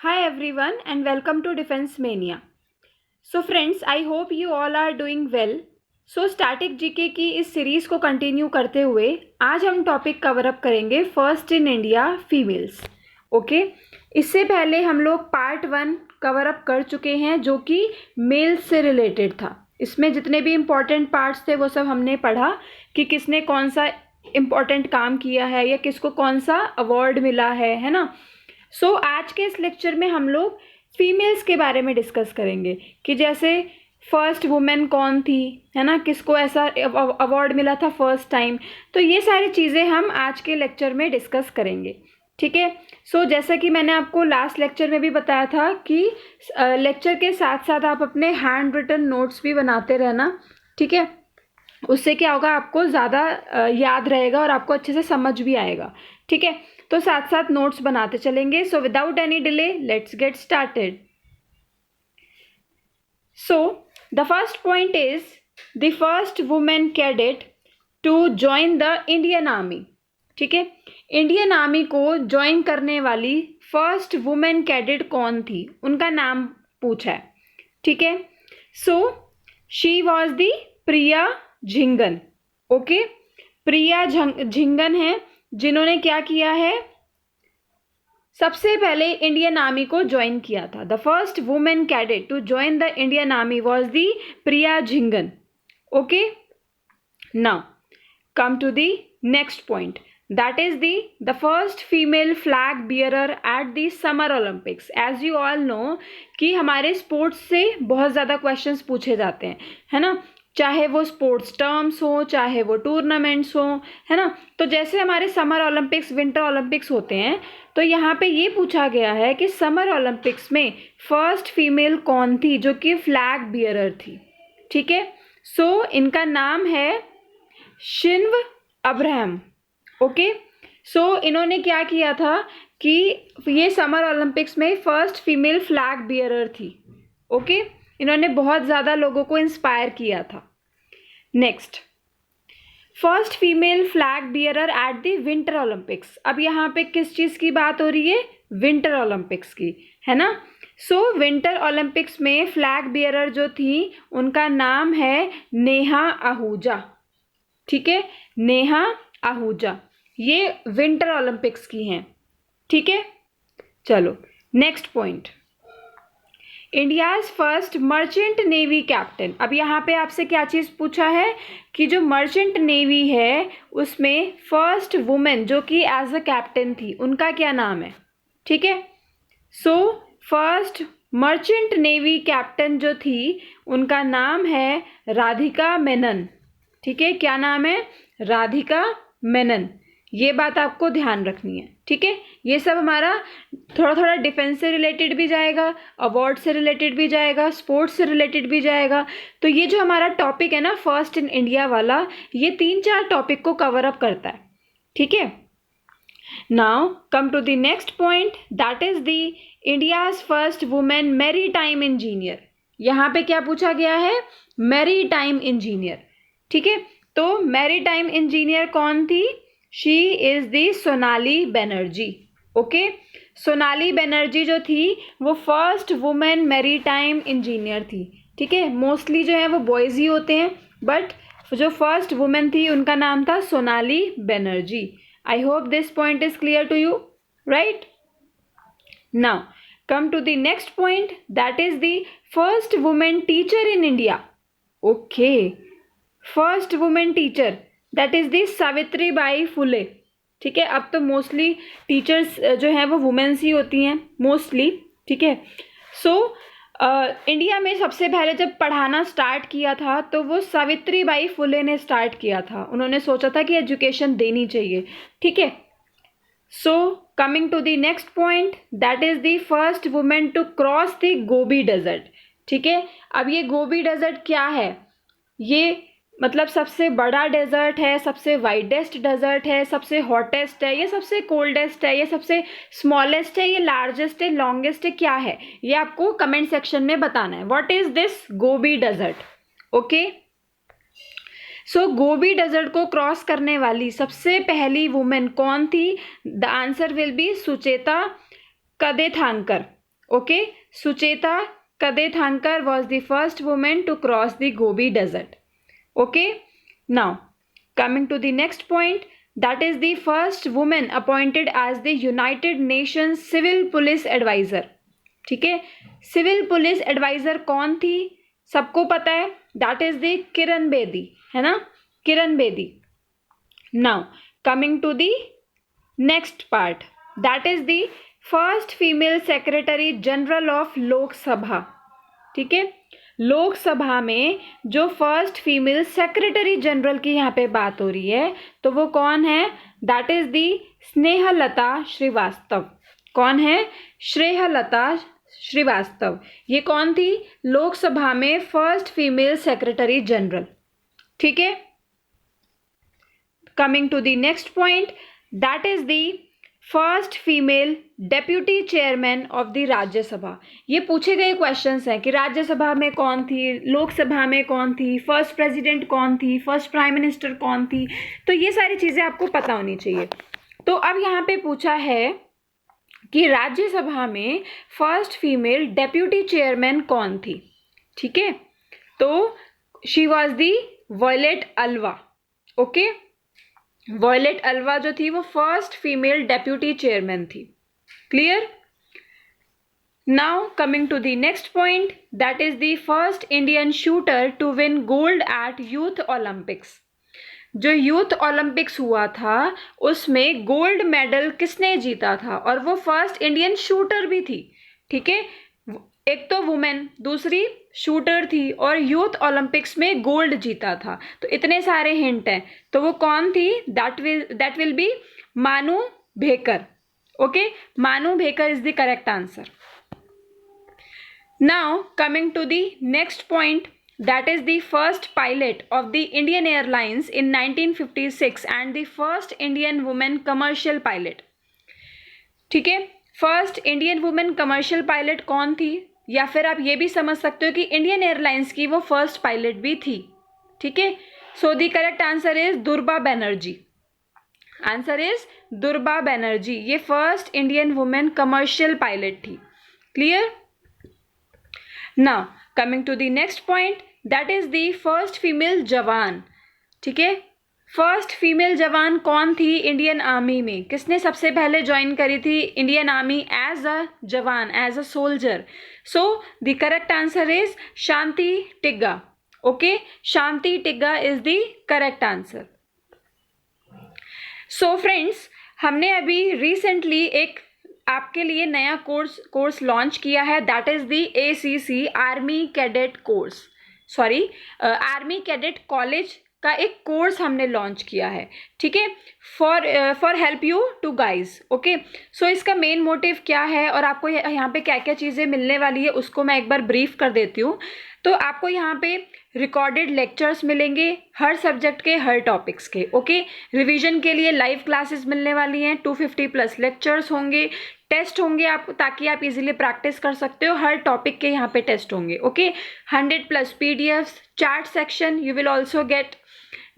Hi everyone and welcome to Defense Mania. So friends, I hope you all are doing well. So static GK की इस series को continue करते हुए आज हम टॉपिक कवर अप करेंगे first in India females. Okay, इससे पहले हम लोग पार्ट 1 कवर अप कर चुके हैं जो कि मेल्स से रिलेटेड था. इसमें जितने भी इम्पॉर्टेंट पार्ट्स थे वो सब हमने पढ़ा कि किसने कौन सा इम्पॉर्टेंट काम किया है या किसको कौन सा अवार्ड मिला है ना. सो आज के इस लेक्चर में हम लोग फीमेल्स के बारे में डिस्कस करेंगे कि जैसे फर्स्ट वुमेन कौन थी, है ना, किसको ऐसा अवार्ड मिला था फर्स्ट टाइम. तो ये सारी चीज़ें हम आज के लेक्चर में डिस्कस करेंगे. ठीक है. सो जैसा कि मैंने आपको लास्ट लेक्चर में भी बताया था कि लेक्चर के साथ साथ आप अपने हैंड रिटन नोट्स भी बनाते रहना. ठीक है. उससे क्या होगा, आपको ज़्यादा याद रहेगा और आपको अच्छे से समझ भी आएगा. ठीक है. तो साथ साथ नोट्स बनाते चलेंगे. So without any delay let's get started. So the first point is the first women cadet to join the Indian army. ठीक है. इंडियन आर्मी को ज्वाइन करने वाली फर्स्ट वुमेन कैडेट कौन थी, उनका नाम पूछा है. ठीक है. So she was the Priya Jhingan. Okay, Priya Jhingan है जिन्होंने क्या किया है, सबसे पहले इंडियन आर्मी को ज्वाइन किया था. The first women cadet to join the Indian army was the Priya Jhingan. Okay, now come to the next point, that is the first female flag bearer at the summer olympics. as you all know कि हमारे sports से बहुत ज़्यादा questions पूछे जाते हैं, है ना, चाहे वो स्पोर्ट्स टर्म्स हो चाहे वो टूर्नामेंट्स हो, है ना. तो जैसे हमारे समर ओलंपिक्स विंटर ओलंपिक्स होते हैं, तो यहाँ पे ये पूछा गया है कि समर ओलंपिक्स में फर्स्ट फीमेल कौन थी जो कि फ्लैग बियरर थी. ठीक है. सो इनका नाम है शिन्व अब्राहम. ओके. सो इन्होंने क्या किया था कि ये समर ओलंपिक्स में फर्स्ट फीमेल फ्लैग बियरर थी. ओके. इन्होंने बहुत ज़्यादा लोगों को इंस्पायर किया था. Next, first female flag bearer at the winter Olympics. अब यहाँ पे किस चीज़ की बात हो रही है, विंटर ओलंपिक्स की, है ना. सो विंटर ओलंपिक्स में फ्लैग बियरर जो थी उनका नाम है नेहा आहूजा. ठीक है, नेहा आहूजा. ये विंटर ओलंपिक्स की हैं. ठीक है. चलो next point, India's first merchant navy captain. अब यहाँ पे आपसे क्या चीज़ पूछा है कि जो मर्चेंट नेवी है उसमें फर्स्ट वुमेन जो कि एज अ कैप्टन थी उनका क्या नाम है. ठीक है. So first merchant navy captain जो थी उनका नाम है राधिका मेनन. ठीक है. क्या नाम है, राधिका मेनन. ये बात आपको ध्यान रखनी है. ठीक है. ये सब हमारा थोड़ा थोड़ा डिफेंस से रिलेटेड भी जाएगा, अवार्ड से रिलेटेड भी जाएगा, स्पोर्ट्स से रिलेटेड भी जाएगा. तो ये जो हमारा टॉपिक है ना फर्स्ट इन इंडिया वाला, ये 3-4 टॉपिक को कवर अप करता है. ठीक है. Now come to the next point, that is the India's first women maritime engineer. यहाँ पे क्या पूछा गया है, मैरी टाइम इंजीनियर. ठीक है. तो मैरी टाइम इंजीनियर कौन थी, she is the Sonali Banerjee. Okay. Sonali Banerjee जो थी वो first women maritime engineer थी. ठीक है. मोस्टली जो है वो बॉयज़ ही होते हैं, बट जो फर्स्ट वुमेन थी उनका नाम था Sonali Banerjee. I hope this point is clear to you, right. Now come to the next point, that is the first women teacher in India. Okay, first women teacher that is the Savitri Bai Phule. ठीक है. अब तो mostly teachers जो हैं वो women's ही होती हैं mostly. ठीक है. सो इंडिया में सबसे पहले जब पढ़ाना स्टार्ट किया था तो वो सावित्री बाई फुले ने स्टार्ट किया था. उन्होंने सोचा था कि एजुकेशन देनी चाहिए. ठीक है. So coming to the next point, that is the first women to cross the Gobi desert. ठीक है. अब ये गोबी डेजर्ट क्या है, ये मतलब सबसे बड़ा डेजर्ट है, सबसे वाइडेस्ट डेजर्ट है, सबसे हॉटेस्ट है, ये सबसे कोल्डेस्ट है, ये सबसे स्मॉलेस्ट है, ये लार्जेस्ट है, लॉन्गेस्ट है, क्या है, ये आपको कमेंट सेक्शन में बताना है. What is this Gobi desert. Okay. So Gobi desert को क्रॉस करने वाली सबसे पहली वुमेन कौन थी, the answer will be Sucheta Kadethankar. Okay, Sucheta Kadethankar was the first woman to cross the Gobi Desert. Okay, now coming to the next point, that is the first woman appointed as the United Nations Civil Police Advisor. ठीक है, civil police adviser कौन थी, सबको पता है, that is the Kiran Bedi, है ना, Kiran Bedi. Now coming to the next part, that is the first female secretary general of Lok Sabha. ठीक है, लोकसभा में जो फर्स्ट फीमेल सेक्रेटरी जनरल की यहाँ पे बात हो रही है, तो वो कौन है, that is the Snehlata Shrivastava. कौन है, श्रेहलता श्रीवास्तव. ये कौन थी, लोकसभा में फर्स्ट फीमेल सेक्रेटरी जनरल. ठीक है, coming to the next point, that is the first female deputy chairman of the Rajya Sabha. ये पूछे गए क्वेश्चंस हैं कि राज्यसभा में कौन थी, लोकसभा में कौन थी, फर्स्ट प्रेसिडेंट कौन थी, फर्स्ट प्राइम मिनिस्टर कौन थी, तो ये सारी चीज़ें आपको पता होनी चाहिए. तो अब यहाँ पे पूछा है कि राज्यसभा में फर्स्ट फीमेल डेप्यूटी चेयरमैन कौन थी. ठीक है, तो she was the Violet Alva. Okay, Violet Alva जो थी वो फर्स्ट फीमेल डेप्यूटी चेयरमैन थी. Clear. Now coming to the next point, that is the first Indian shooter to win gold at youth Olympics. जो यूथ ओलंपिक्स हुआ था उसमें गोल्ड मेडल किसने जीता था, और वो फर्स्ट इंडियन शूटर भी थी. ठीक है, एक तो वुमेन, दूसरी शूटर थी, और यूथ ओलंपिक्स में गोल्ड जीता था. तो इतने सारे हिंट हैं, तो वो कौन थी, दैट विल बी मानू Bhaker. Okay, Manu Bhaker is the correct answer. Now coming to the next point, that is the first pilot of the Indian Airlines in 1956 and the first Indian woman commercial pilot. ठीक है, first Indian women commercial pilot कौन थी, या फिर आप ये भी समझ सकते हो कि इंडियन एयरलाइंस की वो फर्स्ट पायलट भी थी. ठीक है, so the correct answer is Durba Banerjee. Answer is Durba Banerjee. ये first Indian women commercial pilot थी. Clear. Now coming to the next point, that is the first female jawan. ठीक है, फर्स्ट फीमेल जवान कौन थी इंडियन आर्मी में, किसने सबसे पहले ज्वाइन करी थी Indian army as a jawan, as a soldier. So the correct answer is Shanti Tigga. Okay, Shanti Tigga is the correct answer. So friends, हमने अभी रिसेंटली एक आपके लिए नया कोर्स लॉन्च किया है, that is the ACC army cadet course, sorry army cadet college का एक कोर्स हमने लॉन्च किया है. ठीक है, for help you to guys. Okay, so इसका मेन मोटिव क्या है और आपको यहाँ पे क्या क्या चीज़ें मिलने वाली है उसको मैं एक बार ब्रीफ कर देती हूँ. तो आपको यहाँ पे रिकॉर्डेड लेक्चर्स मिलेंगे हर सब्जेक्ट के, हर टॉपिक्स के. ओके, रिवीजन के लिए लाइव क्लासेस मिलने वाली हैं, 250+ लेक्चर्स होंगे, टेस्ट होंगे आप, ताकि आप इजीली प्रैक्टिस कर सकते हो. हर टॉपिक के यहाँ पे टेस्ट होंगे. Okay, 100+ PDFs, chat section, you will also get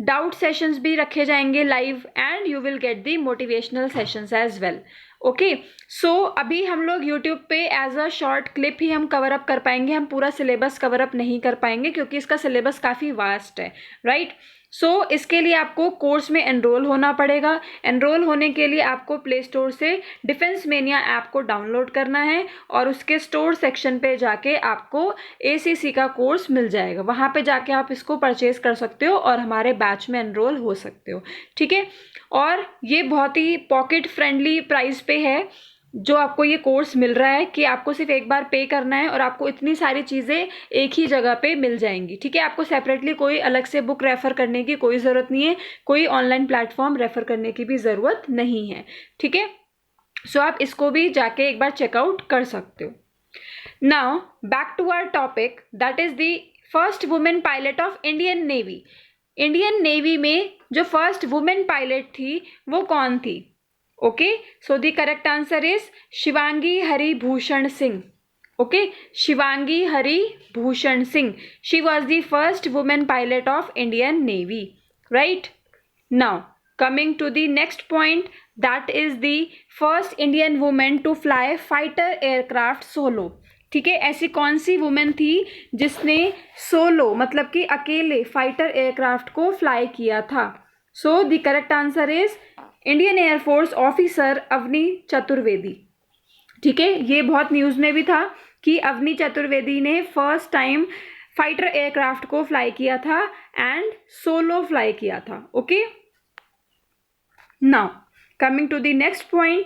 doubt sessions भी रखे जाएंगे live, and you will get the motivational sessions as well. Okay, so अभी हम लोग यूट्यूब पे एज अ शॉर्ट क्लिप ही हम कवर अप कर पाएंगे, हम पूरा सिलेबस कवर अप नहीं कर पाएंगे क्योंकि इसका सिलेबस काफ़ी वास्ट है. राइट. सो इसके लिए आपको कोर्स में एनरोल होना पड़ेगा. एनरोल होने के लिए आपको प्ले स्टोर से डिफेंस मेनिया ऐप को डाउनलोड करना है और उसके स्टोर सेक्शन पे जाके आपको ACC का कोर्स मिल जाएगा. वहाँ पे जाके आप इसको परचेज कर सकते हो और हमारे बैच में एनरोल हो सकते हो. ठीक है, और ये बहुत ही पॉकेट फ्रेंडली प्राइस पे है जो आपको ये कोर्स मिल रहा है, कि आपको सिर्फ एक बार पे करना है और आपको इतनी सारी चीज़ें एक ही जगह पे मिल जाएंगी. ठीक है, आपको सेपरेटली कोई अलग से बुक रेफ़र करने की कोई ज़रूरत नहीं है, कोई ऑनलाइन प्लेटफॉर्म रेफ़र करने की भी ज़रूरत नहीं है. ठीक है, सो आप इसको भी जाके एक बार चेकआउट कर सकते हो. Now back to our topic, that is the first women pilot of Indian navy. Indian navy में जो फर्स्ट वुमेन पायलट थी वो कौन थी. Okay, so the correct answer is Shivangi Haribhushan Singh. Okay, Shivangi Haribhushan Singh. She was the first women pilot of Indian navy. Right. Now coming to the next point, that is the first Indian woman to fly fighter aircraft solo. ठीक है, ऐसी कौन सी women थी जिसने solo मतलब कि अकेले fighter aircraft को फ्लाई किया था? So the correct answer is Indian air force officer Avani Chaturvedi. ठीक है, ये बहुत न्यूज़ में भी था कि अवनी चतुर्वेदी ने फर्स्ट टाइम फाइटर एयरक्राफ्ट को फ्लाई किया था एंड सोलो फ्लाई किया था. Okay, now coming to the next point,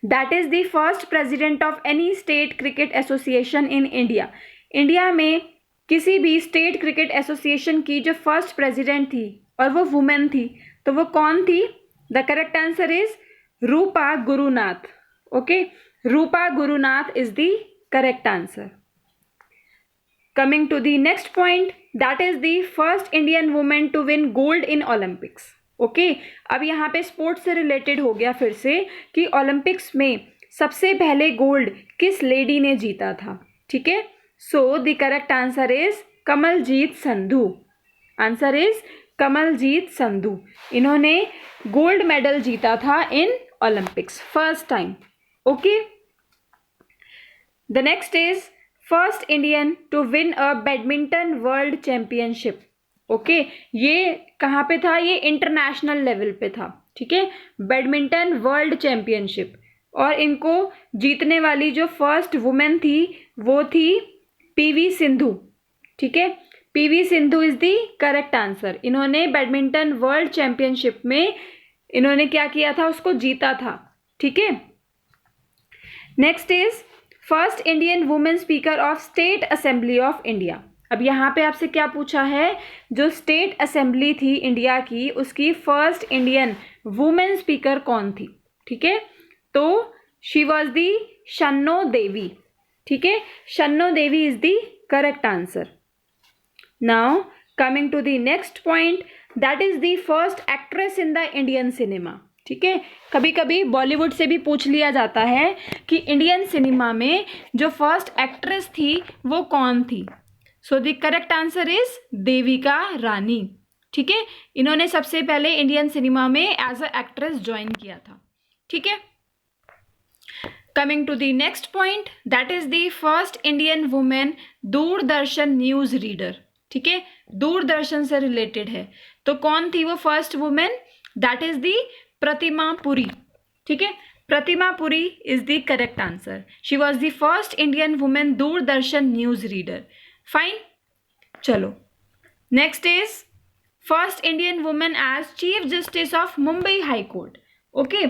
that is the first president of any state cricket association in India. India में किसी भी स्टेट क्रिकेट एसोसिएशन की जो फर्स्ट प्रेसिडेंट थी और वो वुमेन थी, तो वो कौन थी? The correct answer is Rupa Gurunath. Okay, Rupa Gurunath is the correct answer. Coming to the next point, that is the first Indian woman to win gold in Olympics. Okay, अब यहाँ पे स्पोर्ट्स से रिलेटेड हो गया फिर से कि ओलंपिक्स में सबसे पहले गोल्ड किस लेडी ने जीता था. ठीक है, so the correct answer is Kamaljeet Sandhu. Answer is Kamaljeet Sandhu. इन्होंने गोल्ड मेडल जीता था in Olympics first time. Okay, the next is first Indian to win a badminton world championship. Okay, ये कहाँ पे था? ये इंटरनेशनल लेवल पे था. ठीक है, बैडमिंटन वर्ल्ड चैम्पियनशिप. और इनको जीतने वाली जो फर्स्ट वुमेन थी वो थी पीवी सिंधु. ठीक है, PV Sindhu is the correct answer. इन्होंने बैडमिंटन वर्ल्ड चैम्पियनशिप में इन्होंने क्या किया था? उसको जीता था. ठीक है, next is first Indian women speaker of state assembly of India. अब यहाँ पे आपसे क्या पूछा है? जो स्टेट असेंबली थी इंडिया की, उसकी फर्स्ट इंडियन वुमेन स्पीकर कौन थी? ठीक है, तो शी वॉज दी शन्नो देवी. ठीक है, Shanno Devi is the correct answer. Now coming to the next point, that is the first actress in the Indian cinema. ठीक है, कभी कभी बॉलीवुड से भी पूछ लिया जाता है कि इंडियन सिनेमा में जो फर्स्ट एक्ट्रेस थी वो कौन थी. So the correct answer is Devika Rani. ठीक है, इन्होंने सबसे पहले इंडियन सिनेमा में एज अ एक्ट्रेस ज्वाइन किया था. ठीक है, coming to the next point, that is the first Indian women Doordarshan news reader. ठीक है, दूरदर्शन से रिलेटेड है, तो कौन थी वो first women? That is the Pratima Puri. ठीक है, Pratima Puri is the correct answer. She was the first Indian women Doordarshan news reader. Fine, चलो next is first Indian women as chief justice of Mumbai high court. Okay,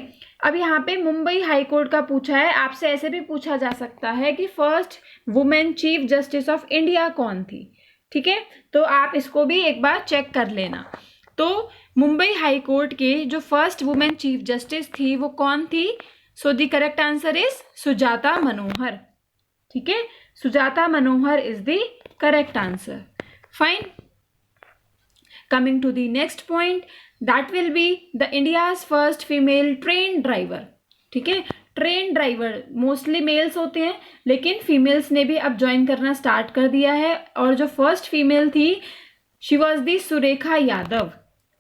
अब यहाँ पे मुंबई हाई कोर्ट का पूछा है. आपसे ऐसे भी पूछा जा सकता है कि first women chief justice of India कौन थी. ठीक है, तो आप इसको भी एक बार चेक कर लेना. तो मुंबई हाई कोर्ट के जो फर्स्ट वुमेन चीफ जस्टिस थी वो कौन थी? So the correct answer is Sujata Manohar. ठीक है, Sujata Manohar is the correct answer. Fine, coming to the next point, that will be the India's first female train driver. ठीक है, ट्रेन ड्राइवर मोस्टली मेल्स होते हैं, लेकिन फीमेल्स ने भी अब ज्वाइन करना स्टार्ट कर दिया है. और जो फर्स्ट फीमेल थी शी वॉज दी सुरेखा यादव.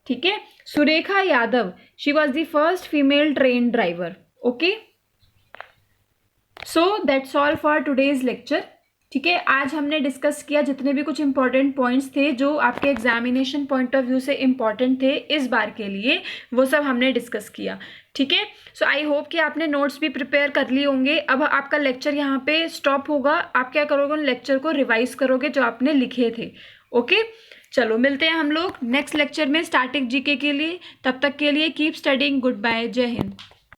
ठीक है, Surekha Yadav, she was the first female train driver. Okay, so that's all for today's lecture. ठीक है, आज हमने डिस्कस किया जितने भी कुछ इंपॉर्टेंट पॉइंट्स थे जो आपके एग्जामिनेशन पॉइंट ऑफ व्यू से इंपॉर्टेंट थे इस बार के लिए, वो सब हमने डिस्कस किया. ठीक है, सो आई होप कि आपने नोट्स भी प्रिपेयर कर लिए होंगे. अब आपका लेक्चर यहाँ पे स्टॉप होगा. आप क्या करोगे? उन लेक्चर को रिवाइज करोगे जो आपने लिखे थे. ओके, चलो मिलते हैं हम लोग नेक्स्ट लेक्चर में स्टैटिक जीके के लिए. तब तक के लिए कीप स्टडिंग. गुड बाय, जय हिंद.